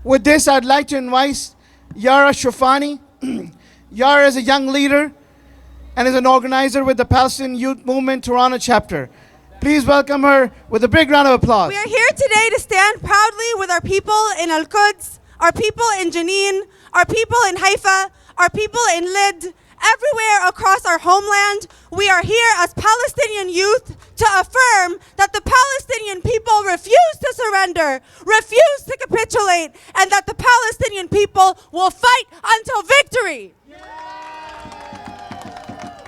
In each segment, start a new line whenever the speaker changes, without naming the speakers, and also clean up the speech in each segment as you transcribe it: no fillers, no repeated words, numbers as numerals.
With this, I'd like to invite Yara Shoufani. Yara is a young leader and is an organizer with the Palestinian Youth Movement Toronto chapter. Please welcome her with a big round of applause.
We are here today to stand proudly with our people in Al-Quds, our people in Jenin, our people in Haifa, our people in Lid, everywhere across our homeland. We are here as Palestinian youth to affirm that the Palestinian people refuse to surrender, refuse to capitulate, and that the Palestinian people will fight until victory.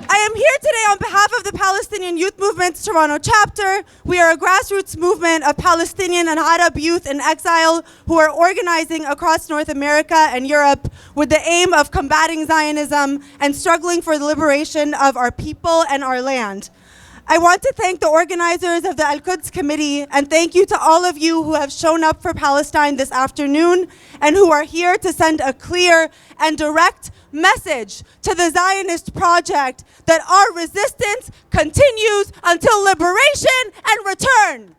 I am here today on behalf of the Palestinian Youth Movement's Toronto chapter. We are a grassroots movement of Palestinian and Arab youth in exile who are organizing across North America and Europe with the aim of combating Zionism and struggling for the liberation of our people and our land. I want to thank the organizers of the Al-Quds Committee and thank you to all of you who have shown up for Palestine this afternoon and who are here to send a clear and direct message to the Zionist project that our resistance continues until liberation and return.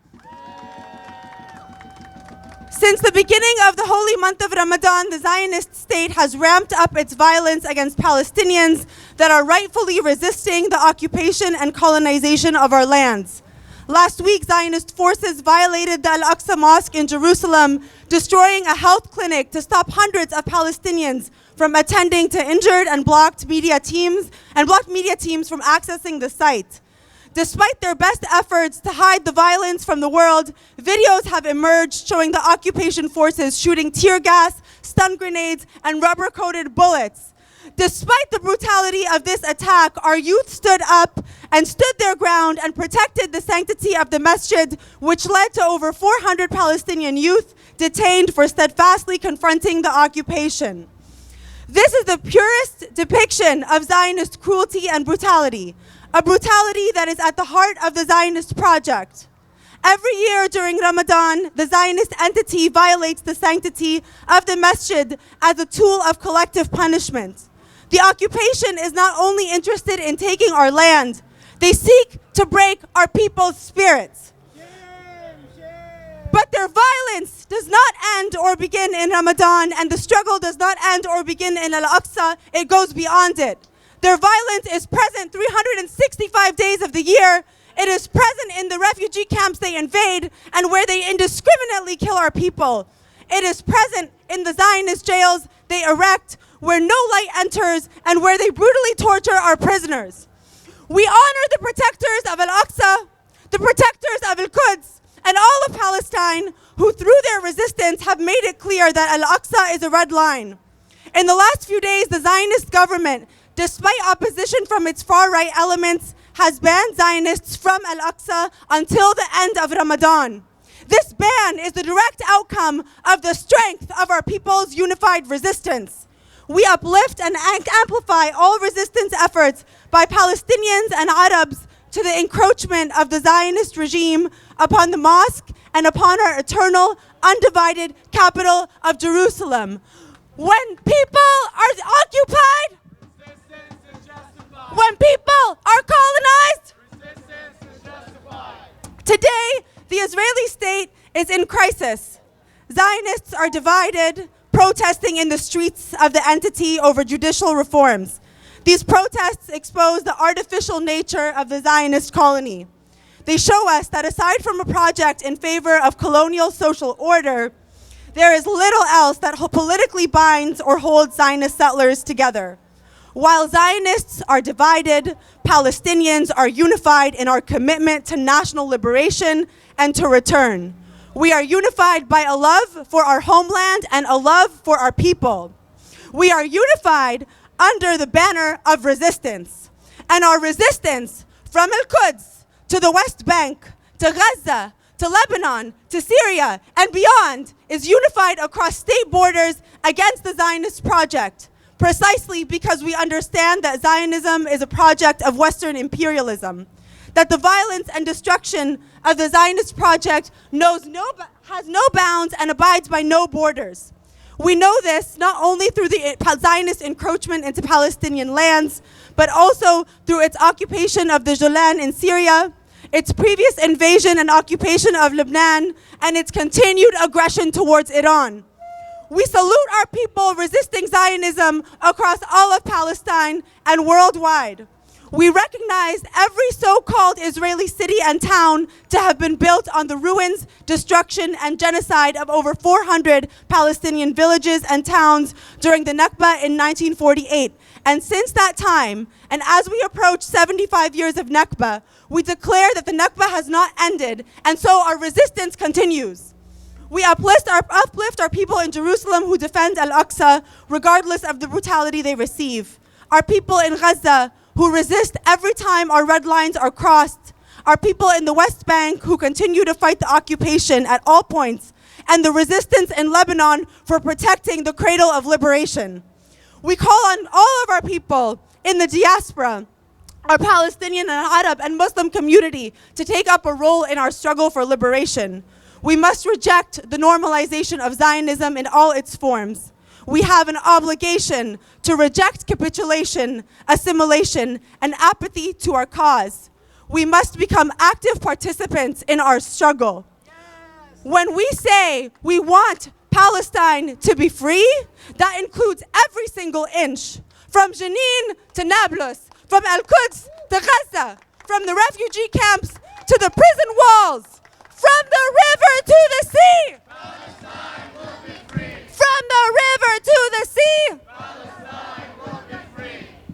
Since the beginning of the holy month of Ramadan, the Zionist state has ramped up its violence against Palestinians that are rightfully resisting the occupation and colonization of our lands. Last week, Zionist forces violated the Al-Aqsa Mosque in Jerusalem, destroying a health clinic to stop hundreds of Palestinians from attending to injured and blocked media teams from accessing the site. Despite their best efforts to hide the violence from the world, videos have emerged showing the occupation forces shooting tear gas, stun grenades, and rubber-coated bullets. Despite the brutality of this attack, our youth stood up and stood their ground and protected the sanctity of the masjid, which led to over 400 Palestinian youth detained for steadfastly confronting the occupation. This is the purest depiction of Zionist cruelty and brutality, a brutality that is at the heart of the Zionist project. Every year during Ramadan, the Zionist entity violates the sanctity of the masjid as a tool of collective punishment. The occupation is not only interested in taking our land, they seek to break our people's spirits. But their violence does not end or begin in Ramadan, and the struggle does not end or begin in Al-Aqsa, it goes beyond it. Their violence is present 365 days of the year. It is present in the refugee camps they invade and where they indiscriminately kill our people. It is present in the Zionist jails they erect where no light enters and where they brutally torture our prisoners. We honor the protectors of Al-Aqsa, the protectors of Al-Quds, and all of Palestine who through their resistance have made it clear that Al-Aqsa is a red line. In the last few days, the Zionist government, despite opposition from its far-right elements, has banned Zionists from Al-Aqsa until the end of Ramadan. This ban is the direct outcome of the strength of our people's unified resistance. We uplift and amplify all resistance efforts by Palestinians and Arabs to the encroachment of the Zionist regime upon the mosque and upon our eternal, undivided capital of Jerusalem. When people are occupied, when people are colonized, today the Israeli state is in crisis. Zionists are divided, protesting in the streets of the entity over judicial reforms. These protests expose the artificial nature of the Zionist colony. They show us that aside from a project in favor of colonial social order, there is little else that politically binds or holds Zionist settlers together. While Zionists are divided, Palestinians are unified in our commitment to national liberation and to return. We are unified by a love for our homeland and a love for our people. We are unified under the banner of resistance. And our resistance from Al-Quds to the West Bank, to Gaza, to Lebanon, to Syria, and beyond is unified across state borders against the Zionist project, precisely because we understand that Zionism is a project of Western imperialism, that the violence and destruction of the Zionist project has no bounds and abides by no borders. We know this not only through the Zionist encroachment into Palestinian lands, but also through its occupation of the Golan in Syria, its previous invasion and occupation of Lebanon, and its continued aggression towards Iran. We salute our people resisting Zionism across all of Palestine and worldwide. We recognize every so-called Israeli city and town to have been built on the ruins, destruction, and genocide of over 400 Palestinian villages and towns during the Nakba in 1948. And since that time, and as we approach 75 years of Nakba, we declare that the Nakba has not ended, and so our resistance continues. We uplift our people in Jerusalem who defend Al-Aqsa, regardless of the brutality they receive. Our people in Gaza, who resist every time our red lines are crossed. Our people in the West Bank, who continue to fight the occupation at all points. And the resistance in Lebanon for protecting the cradle of liberation. We call on all of our people in the diaspora, our Palestinian and Arab and Muslim community, to take up a role in our struggle for liberation. We must reject the normalization of Zionism in all its forms. We have an obligation to reject capitulation, assimilation, and apathy to our cause. We must become active participants in our struggle. Yes. When we say we want Palestine to be free, that includes every single inch, from Jenin to Nablus, from Al-Quds to Gaza, from the refugee camps to the prison walls.